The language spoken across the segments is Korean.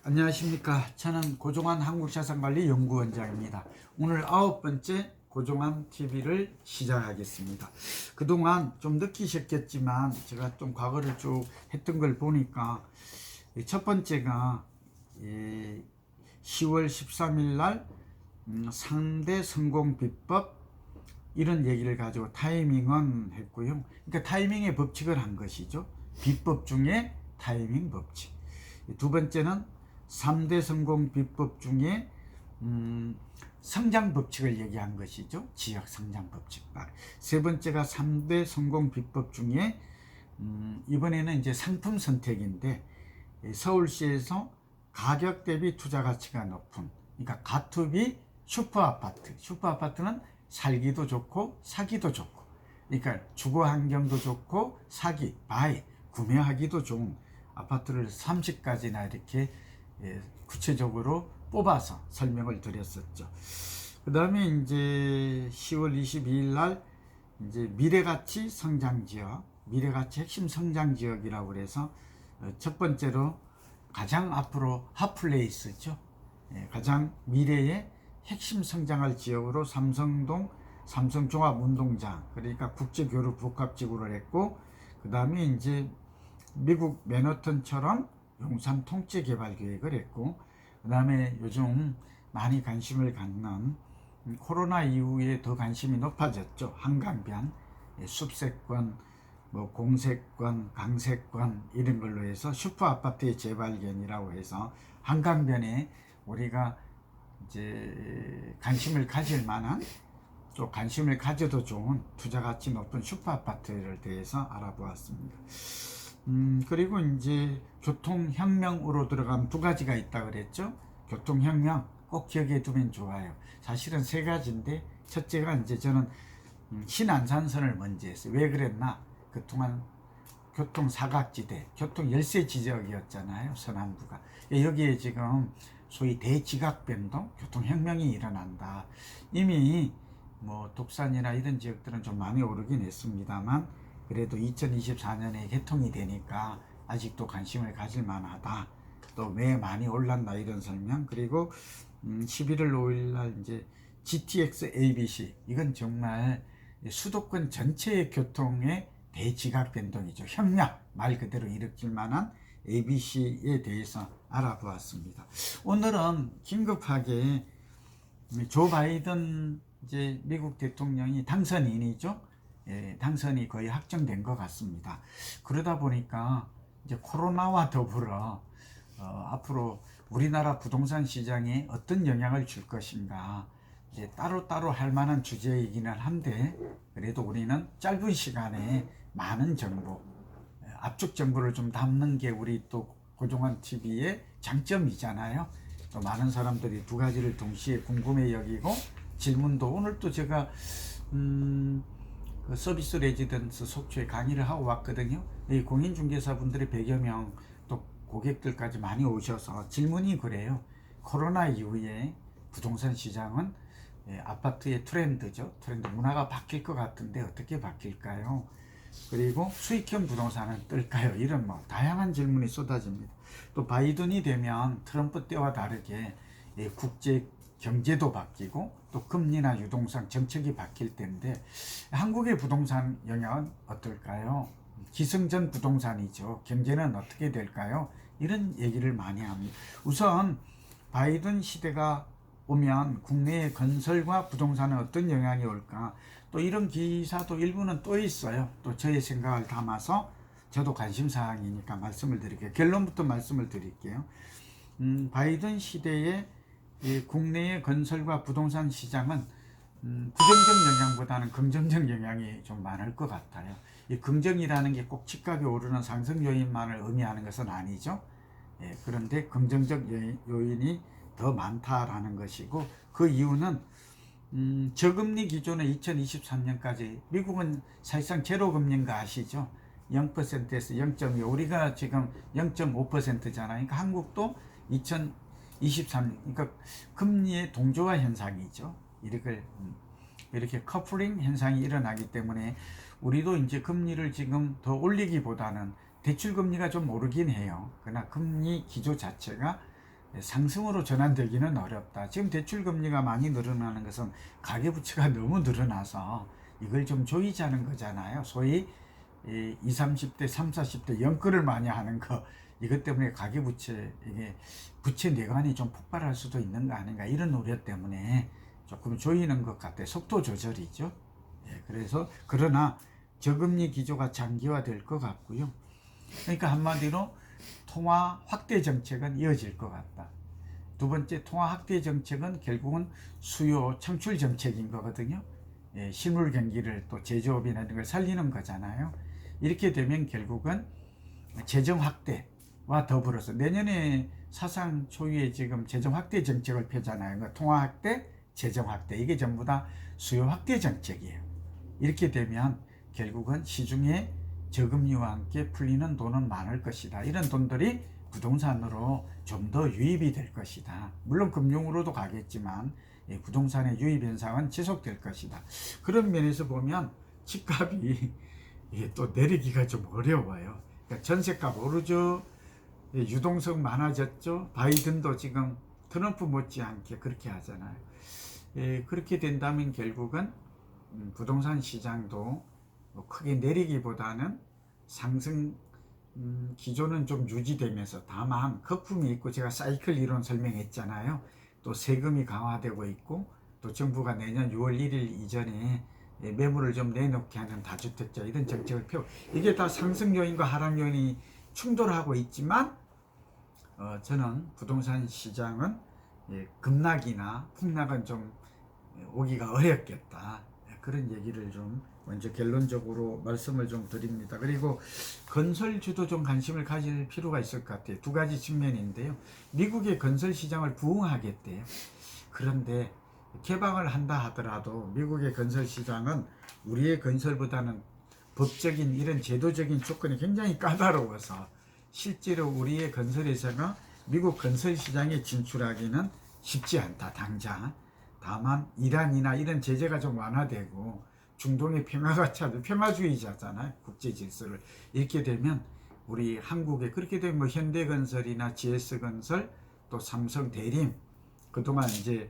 안녕하십니까. 저는 고종환 한국자산관리연구원장입니다. 오늘 9번째 고종환 TV를 시작하겠습니다. 그동안 좀 느끼셨겠지만 제가 좀 과거를 쭉 했던 걸 보니까 첫 번째가 10월 13일 날 상대 성공 비법 이런 얘기를 가지고 타이밍은 했고요. 그러니까 타이밍의 법칙을 한 것이죠. 비법 중에 타이밍 법칙. 두 번째는 3대 성공 비법 중에 성장 법칙을 얘기한 것이죠. 지역 성장 법칙. 세 번째가 3대 성공 비법 중에 이번에는 이제 상품 선택인데, 서울시에서 가격 대비 투자 가치가 높은, 그러니까 가투비 슈퍼 아파트. 슈퍼 아파트는 살기도 좋고 사기도 좋고, 그러니까 주거 환경도 좋고 사기, 바이, 구매하기도 좋은 아파트를 30가지나 이렇게 구체적으로 뽑아서 설명을 드렸었죠. 그 다음에 이제 10월 22일 날 이제 미래가치 성장지역, 미래가치 핵심 성장지역이라고 그래서 첫 번째로 가장 앞으로 핫플레이스죠. 가장 미래의 핵심 성장할 지역으로 삼성동 삼성종합운동장, 그러니까 국제교류 복합지구를 했고, 그 다음에 이제 미국 맨하탄처럼 용산 통째 개발 계획을 했고, 그 다음에 요즘 많이 관심을 갖는 코로나 이후에 더 관심이 높아졌죠. 한강변, 숲세권, 공세권, 강세권 이런 걸로 해서 슈퍼 아파트의 재발견이라고 해서 한강변에 우리가 이제 관심을 가질 만한, 또 관심을 가져도 좋은 투자 가치 높은 슈퍼 아파트를 대해서 알아보았습니다. 그리고 이제 교통혁명으로 들어가면 두 가지가 있다 그랬죠. 교통혁명 꼭 기억해 두면 좋아요. 사실은 세 가지인데, 첫째가 이제 저는 신안산선을 먼저 했어요. 왜 그랬나? 그동안 교통사각지대, 교통열세 지역이었잖아요, 서남부가. 여기에 지금 소위 대지각변동, 교통혁명이 일어난다. 이미 독산이나 이런 지역들은 좀 많이 오르긴 했습니다만, 그래도 2024년에 개통이 되니까 아직도 관심을 가질 만하다. 또 왜 많이 올랐나 이런 설명. 그리고 11월 5일 날 이제 GTX ABC, 이건 정말 수도권 전체의 교통의 대지각 변동이죠. 혁명, 말 그대로 일으킬 만한 ABC에 대해서 알아보았습니다. 오늘은 긴급하게 조 바이든 이제 미국 대통령이 당선인이죠. 당선이 거의 확정된 것 같습니다. 그러다 보니까 이제 코로나와 더불어 앞으로 우리나라 부동산 시장에 어떤 영향을 줄 것인가, 이제 따로따로 할 만한 주제이기는 한데, 그래도 우리는 짧은 시간에 많은 정보, 압축 정보를 좀 담는 게 우리 또 고종환 TV의 장점이잖아요. 또 많은 사람들이 두 가지를 동시에 궁금해 여기고, 질문도 오늘 또 제가 그 서비스 레지던스 속초에 강의를 하고 왔거든요. 이 공인중개사분들이 100여 명, 또 고객들까지 많이 오셔서 질문이 그래요. 코로나 이후에 부동산 시장은 아파트의 트렌드죠. 트렌드 문화가 바뀔 것 같은데 어떻게 바뀔까요? 그리고 수익형 부동산은 뜰까요? 이런 다양한 질문이 쏟아집니다. 또 바이든이 되면 트럼프 때와 다르게 국제 경제도 바뀌고 또 금리나 유동성 정책이 바뀔 텐데, 한국의 부동산 영향은 어떨까요? 기승전 부동산이죠. 경제는 어떻게 될까요? 이런 얘기를 많이 합니다. 우선 바이든 시대가 오면 국내의 건설과 부동산에 어떤 영향이 올까, 또 이런 기사도 일부는 또 있어요. 또 저의 생각을 담아서 저도 관심사항이니까 말씀을 드릴게요. 결론부터 말씀을 드릴게요. 바이든 시대에 국내의 건설과 부동산 시장은 부정적 영향보다는 긍정적 영향이 좀 많을 것 같아요. 이 긍정이라는 게 꼭 집값이 오르는 상승 요인만을 의미하는 것은 아니죠. 그런데 긍정적 요인이 더 많다라는 것이고, 그 이유는 저금리 기존의 2023년까지 미국은 사실상 제로 금리인 거 아시죠? 0%에서 0.2, 우리가 지금 0.5%잖아요. 그러니까 한국도 2023년, 그러니까 금리의 동조화 현상이죠. 이렇게 커플링 현상이 일어나기 때문에 우리도 이제 금리를 지금 더 올리기보다는 대출 금리가 좀 오르긴 해요. 그러나 금리 기조 자체가 상승으로 전환되기는 어렵다. 지금 대출금리가 많이 늘어나는 것은 가계부채가 너무 늘어나서 이걸 좀 조이자는 거잖아요. 소위 20, 30대, 30, 40대 연끌을 많이 하는 거, 이것 때문에 가계부채, 이게 부채 내관이 좀 폭발할 수도 있는 거 아닌가, 이런 우려 때문에 조금 조이는 것 같아요. 속도 조절이죠. 그래서 그러나 저금리 기조가 장기화될 것 같고요. 그러니까 한마디로 통화 확대 정책은 이어질 것 같다. 두 번째, 통화 확대 정책은 결국은 수요 창출 정책인 거거든요. 실물 경기를 또 제조업이나 이런 걸 살리는 거잖아요. 이렇게 되면 결국은 재정 확대와 더불어서 내년에 사상 초유의 지금 재정 확대 정책을 펴잖아요. 그러니까 통화 확대, 재정 확대, 이게 전부 다 수요 확대 정책이에요. 이렇게 되면 결국은 시중에 저금리와 함께 풀리는 돈은 많을 것이다. 이런 돈들이 부동산으로 좀 더 유입이 될 것이다. 물론 금융으로도 가겠지만 부동산의 유입 현상은 지속될 것이다. 그런 면에서 보면 집값이 또 내리기가 좀 어려워요. 그러니까 전세값 오르죠. 유동성 많아졌죠. 바이든도 지금 트럼프 못지않게 그렇게 하잖아요. 그렇게 된다면 결국은 부동산 시장도 크게 내리기보다는 상승 기조는 좀 유지되면서, 다만 거품이 있고, 제가 사이클 이론 설명했잖아요. 또 세금이 강화되고 있고, 또 정부가 내년 6월 1일 이전에 매물을 좀 내놓게 하는 다주택자 이런 정책을 펴고, 이게 다 상승 요인과 하락 요인이 충돌하고 있지만 저는 부동산 시장은 급락이나 폭락은 좀 오기가 어렵겠다. 그런 얘기를 좀 먼저 결론적으로 말씀을 좀 드립니다. 그리고 건설주도 좀 관심을 가질 필요가 있을 것 같아요. 두 가지 측면인데요. 미국의 건설 시장을 부흥하겠대요. 그런데 개방을 한다 하더라도 미국의 건설 시장은 우리의 건설보다는 법적인 이런 제도적인 조건이 굉장히 까다로워서 실제로 우리의 건설회사가 미국 건설 시장에 진출하기는 쉽지 않다, 당장. 다만 이란이나 이런 제재가 좀 완화되고 중동의 평화가 찾아, 평화주의자잖아요. 국제 질서를. 이렇게 되면 우리 한국에, 그렇게 되면 뭐 현대건설이나 GS건설, 또 삼성, 대림, 그동안 이제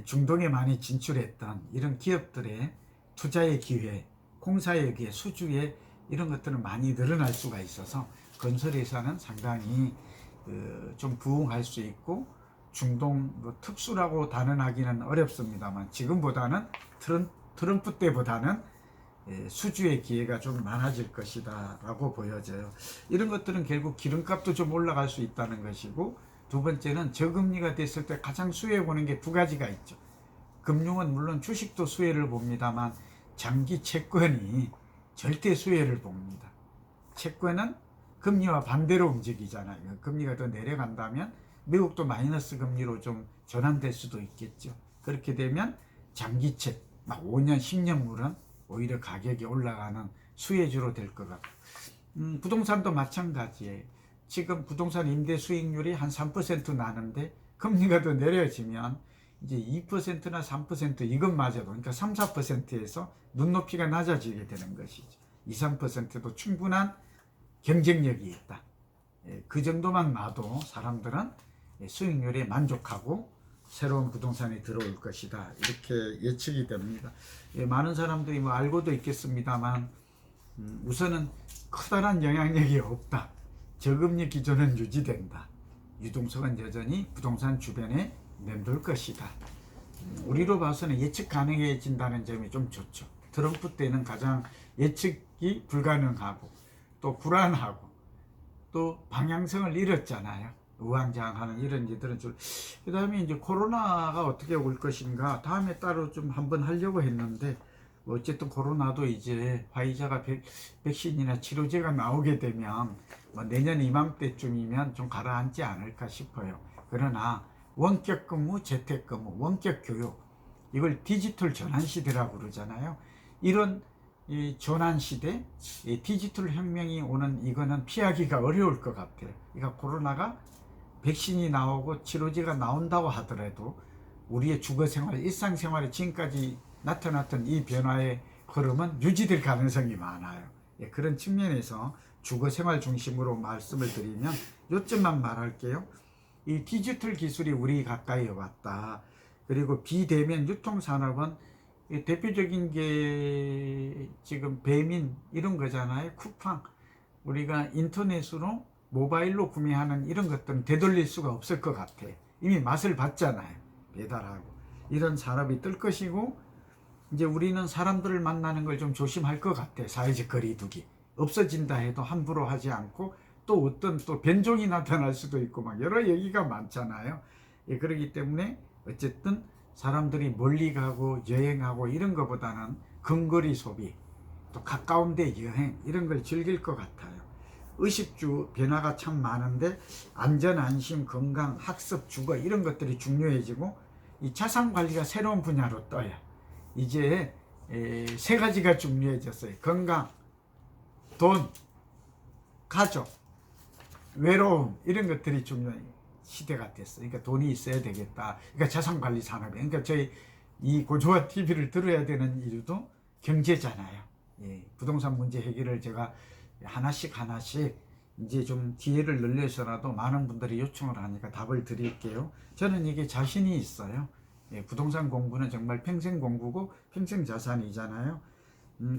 중동에 많이 진출했던 이런 기업들의 투자의 기회, 공사의 기회, 수주의 이런 것들은 많이 늘어날 수가 있어서 건설회사는 상당히 좀 부흥할 수 있고, 중동 뭐 특수라고 단언하기는 어렵습니다만 지금보다는 트럼프 때보다는 수주의 기회가 좀 많아질 것이다 라고 보여져요. 이런 것들은 결국 기름값도 좀 올라갈 수 있다는 것이고, 두 번째는 저금리가 됐을 때 가장 수혜해 보는 게 두 가지가 있죠. 금융은 물론 주식도 수혜를 봅니다만 장기 채권이 절대 수혜를 봅니다. 채권은 금리와 반대로 움직이잖아요. 금리가 더 내려간다면 미국도 마이너스 금리로 좀 전환될 수도 있겠죠. 그렇게 되면 장기채, 막 5년, 10년물은 오히려 가격이 올라가는 수혜주로 될 것 같고, 부동산도 마찬가지예요. 지금 부동산 임대 수익률이 한 3% 나는데 금리가 더 내려지면 이제 2%나 3% 이것마저도, 그러니까 3, 4%에서 눈높이가 낮아지게 되는 것이죠. 2, 3%도 충분한 경쟁력이 있다. 그 정도만 놔도 사람들은 수익률에 만족하고 새로운 부동산이 들어올 것이다, 이렇게 예측이 됩니다. 많은 사람들이 뭐 알고도 있겠습니다만 우선은 커다란 영향력이 없다. 저금리 기조는 유지된다. 유동성은 여전히 부동산 주변에 맴돌 것이다. 우리로 봐서는 예측 가능해진다는 점이 좀 좋죠. 트럼프 때는 가장 예측이 불가능하고 또 불안하고 또 방향성을 잃었잖아요. 우왕좌왕하는 이런 일들은 그 다음에 이제 코로나가 어떻게 올 것인가 다음에 따로 좀 한번 하려고 했는데, 어쨌든 코로나도 이제 화이자가 백신이나 치료제가 나오게 되면 뭐 내년 이맘때쯤이면 좀 가라앉지 않을까 싶어요. 그러나 원격 근무, 재택 근무, 원격 교육, 이걸 디지털 전환 시대라고 그러잖아요. 이런 이 전환 시대, 이 디지털 혁명이 오는 이거는 피하기가 어려울 것 같아요. 그러니까 코로나가 백신이 나오고 치료제가 나온다고 하더라도 우리의 주거생활, 일상생활에 지금까지 나타났던 이 변화의 흐름은 유지될 가능성이 많아요. 그런 측면에서 주거생활 중심으로 말씀을 드리면 요점만 말할게요. 이 디지털 기술이 우리 가까이 왔다. 그리고 비대면 유통산업은 대표적인 게 지금 배민 이런 거잖아요. 쿠팡. 우리가 인터넷으로 모바일로 구매하는 이런 것들은 되돌릴 수가 없을 것 같아. 이미 맛을 봤잖아요. 배달하고. 이런 산업이 뜰 것이고, 이제 우리는 사람들을 만나는 걸 좀 조심할 것 같아. 사회적 거리두기. 없어진다 해도 함부로 하지 않고, 또 어떤 또 변종이 나타날 수도 있고 막 여러 얘기가 많잖아요. 예, 그렇기 때문에 어쨌든 사람들이 멀리 가고 여행하고 이런 것보다는 근거리 소비, 또 가까운 데 여행 이런 걸 즐길 것 같아요. 의식주 변화가 참 많은데 안전, 안심, 건강, 학습, 주거 이런 것들이 중요해지고 이 자산 관리가 새로운 분야로 떠요. 이제 세 가지가 중요해졌어요. 건강, 돈, 가족, 외로움 이런 것들이 중요한 시대가 됐어요. 그러니까 돈이 있어야 되겠다. 그러니까 자산관리 산업이. 그러니까 저희 이 고조화 TV를 들어야 되는 이유도 경제잖아요. 예, 부동산 문제 해결을 제가 하나씩 이제 좀 기회를 늘려서라도 많은 분들이 요청을 하니까 답을 드릴게요. 저는 이게 자신이 있어요. 예, 부동산 공부는 정말 평생 공부고 평생 자산이잖아요.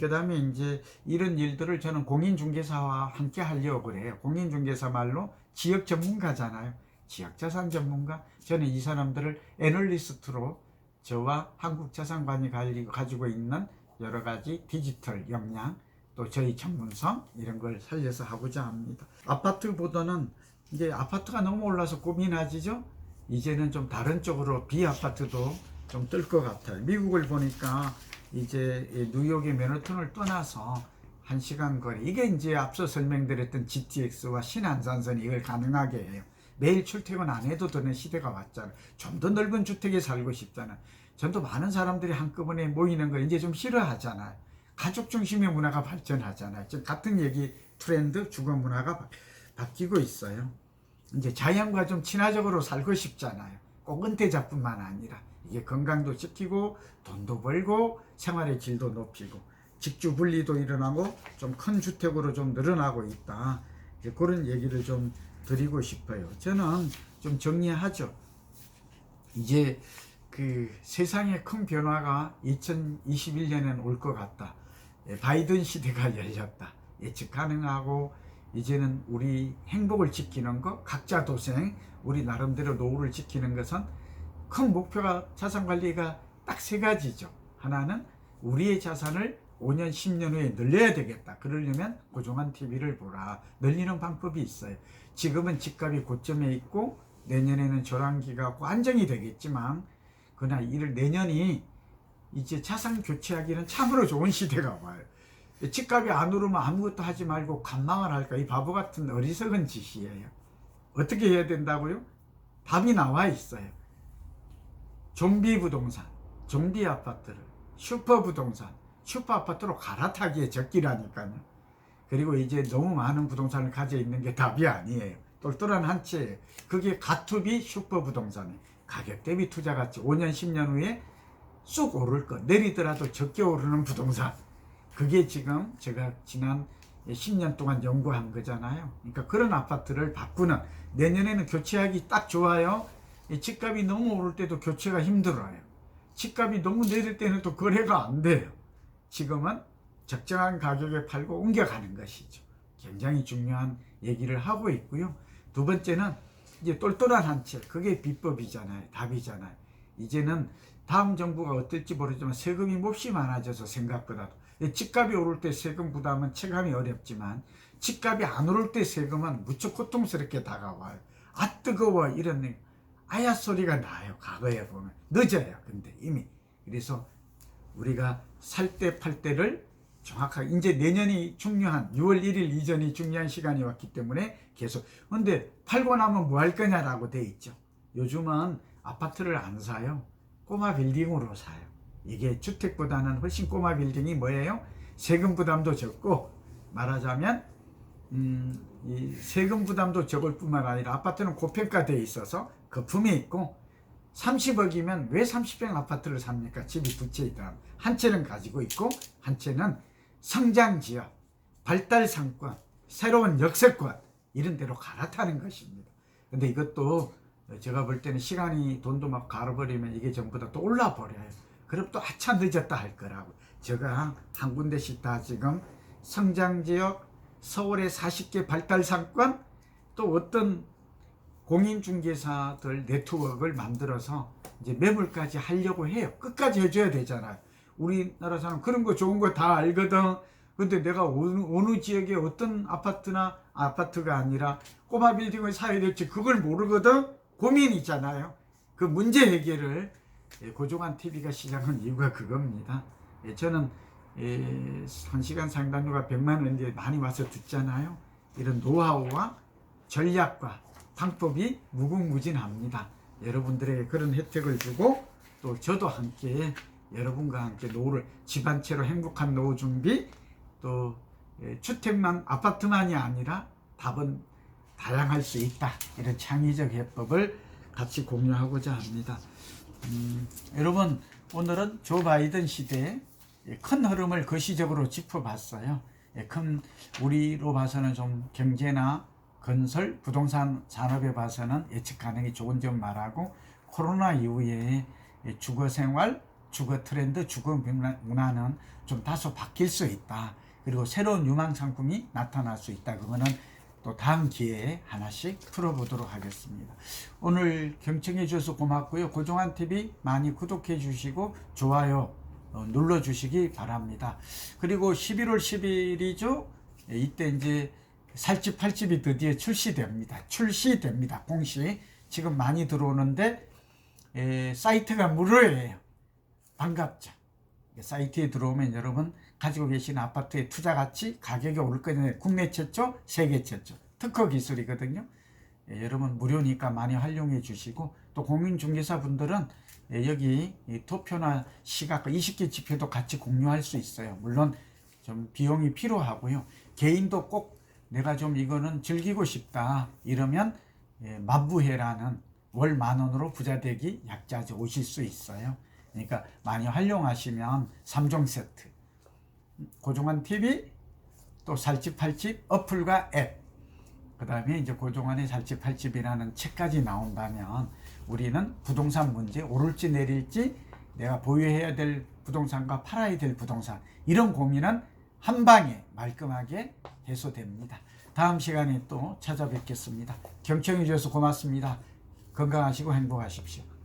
그 다음에 이제 이런 일들을 저는 공인중개사와 함께 하려고 그래요. 공인중개사 말로 지역 전문가잖아요. 지역자산 전문가. 저는 이 사람들을 애널리스트로 저와 한국자산관이 가지고 있는 여러 가지 디지털 역량, 또 저희 전문성 이런 걸 살려서 하고자 합니다. 아파트보다는 이제 아파트가 너무 올라서 고민하지죠. 이제는 좀 다른 쪽으로 비아파트도 좀 뜰 것 같아요. 미국을 보니까 이제 뉴욕의 맨하튼을 떠나서 1시간 거리, 이게 이제 앞서 설명드렸던 GTX와 신안산선이 이걸 가능하게 해요. 매일 출퇴근 안 해도 되는 시대가 왔잖아요. 좀 더 넓은 주택에 살고 싶잖아요. 전도 많은 사람들이 한꺼번에 모이는 걸 이제 좀 싫어하잖아요. 가족 중심의 문화가 발전하잖아요. 지금 같은 얘기 트렌드, 주거 문화가 바뀌고 있어요. 이제 자연과 좀 친화적으로 살고 싶잖아요. 꼭 은퇴자뿐만 아니라 이게 건강도 지키고 돈도 벌고 생활의 질도 높이고 직주 분리도 일어나고 좀 큰 주택으로 좀 늘어나고 있다. 이제 그런 얘기를 좀 드리고 싶어요. 저는 좀 정리하죠. 이제 그 세상의 큰 변화가 2021년에는 올 것 같다. 바이든 시대가 열렸다. 예측 가능하고 이제는 우리 행복을 지키는 것, 각자 도생, 우리 나름대로 노후를 지키는 것은 큰 목표가 자산관리가 딱 세 가지죠. 하나는 우리의 자산을 5년, 10년 후에 늘려야 되겠다. 그러려면 고정한 TV를 보라. 늘리는 방법이 있어요. 지금은 집값이 고점에 있고 내년에는 조량기가 안정이 되겠지만 그러나 내년이 이제 자산 교체하기는 참으로 좋은 시대가 와요. 집값이 안 오르면 아무것도 하지 말고 관망을 할까? 이 바보 같은 어리석은 짓이에요. 어떻게 해야 된다고요? 답이 나와 있어요. 좀비 부동산, 좀비 아파트를 슈퍼 부동산, 슈퍼 아파트로 갈아타기에 적기라니까요. 그리고 이제 너무 많은 부동산을 가지고 있는 게 답이 아니에요. 똘똘한 한 채예요. 그게 가투비 슈퍼 부동산이에요. 가격 대비 투자 가치 5년, 10년 후에 쑥 오를 것, 내리더라도 적게 오르는 부동산. 그게 지금 제가 지난 10년 동안 연구한 거잖아요. 그러니까 그런 아파트를 바꾸는, 내년에는 교체하기 딱 좋아요. 집값이 너무 오를 때도 교체가 힘들어요. 집값이 너무 내릴 때는 또 거래가 안 돼요. 지금은 적정한 가격에 팔고 옮겨가는 것이죠. 굉장히 중요한 얘기를 하고 있고요. 두 번째는 이제 똘똘한 한 채, 그게 비법이잖아요. 답이잖아요. 이제는 다음 정부가 어떨지 모르지만 세금이 몹시 많아져서 생각보다도 집값이 오를 때 세금 부담은 체감이 어렵지만 집값이 안 오를 때 세금은 무척 고통스럽게 다가와요. 아 뜨거워 이런 아야 소리가 나요. 과거에 보면 늦어요. 근데 이미 그래서 우리가 살 때 팔 때를 정확하게 이제 내년이 중요한 6월 1일 이전이 중요한 시간이 왔기 때문에 계속 근데 팔고 나면 뭐 할 거냐라고 돼 있죠. 요즘은 아파트를 안 사요. 꼬마 빌딩으로 사요. 이게 주택보다는 훨씬 꼬마 빌딩이 뭐예요? 세금 부담도 적고 말하자면 이 세금 부담도 적을 뿐만 아니라 아파트는 고평가되어 있어서 거품이 있고 30억이면 왜 30평 아파트를 삽니까? 집이 두 채 있다. 한 채는 가지고 있고 한 채는 성장지역, 발달상권, 새로운 역세권 이런 데로 갈아타는 것입니다. 근데 이것도 제가 볼 때는 시간이 돈도 막 갈아버리면 이게 전부 다 또 올라버려요. 그럼 또 아차 늦었다 할 거라고. 제가 한 군데씩 다 지금 성장지역 서울의 40개 발달상권 또 어떤 공인중개사들 네트워크를 만들어서 이제 매물까지 하려고 해요. 끝까지 해줘야 되잖아요. 우리나라 사람 그런 거 좋은 거 다 알거든. 근데 내가 어느 지역에 어떤 아파트가 아니라 꼬마 빌딩을 사야 될지 그걸 모르거든. 고민이잖아요. 그 문제 해결을 고종환 TV가 시작한 이유가 그겁니다. 저는 1시간 상담료가 100만 원인데 많이 와서 듣잖아요. 이런 노하우와 전략과 방법이 무궁무진합니다. 여러분들에게 그런 혜택을 주고 또 저도 함께 여러분과 함께 노후를 집안채로 행복한 노후 준비 또 주택만 아파트만이 아니라 답은 다양할 수 있다. 이런 창의적 해법을 같이 공유하고자 합니다. 여러분 오늘은 조 바이든 시대의 큰 흐름을 거시적으로 짚어봤어요. 큰 우리로 봐서는 좀 경제나 건설, 부동산 산업에 봐서는 예측 가능이 좋은 점 말하고 코로나 이후에 주거생활, 주거 트렌드, 주거 문화는 좀 다소 바뀔 수 있다. 그리고 새로운 유망 상품이 나타날 수 있다. 그거는 또 다음 기회에 하나씩 풀어보도록 하겠습니다. 오늘 경청해 주셔서 고맙고요. 고종환 TV 많이 구독해 주시고 좋아요 눌러주시기 바랍니다. 그리고 11월 10일이죠. 이때 이제 살집 팔집이 드디어 출시됩니다. 공식 지금 많이 들어오는데 사이트가 무료예요. 반갑죠. 사이트에 들어오면 여러분 가지고 계신 아파트의 투자 가치 가격이 오를 거예요. 국내 최초, 세계 최초 특허 기술이거든요. 여러분 무료니까 많이 활용해 주시고 또 공인중개사 분들은 여기 도표나 시각과 20개 지표도 같이 공유할 수 있어요. 물론 좀 비용이 필요하고요. 개인도 꼭 내가 좀 이거는 즐기고 싶다 이러면 만부회라는 월 10,000원으로 부자되기 약자재 오실 수 있어요. 그러니까 많이 활용하시면 3종 세트 고종환 TV 또 살집 팔집 어플과 앱 그 다음에 이제 고종환의 살집 팔집이라는 책까지 나온다면 우리는 부동산 문제 오를지 내릴지 내가 보유해야 될 부동산과 팔아야 될 부동산 이런 고민은 한 방에 말끔하게 해소됩니다. 다음 시간에 또 찾아뵙겠습니다. 경청해 주셔서 고맙습니다. 건강하시고 행복하십시오.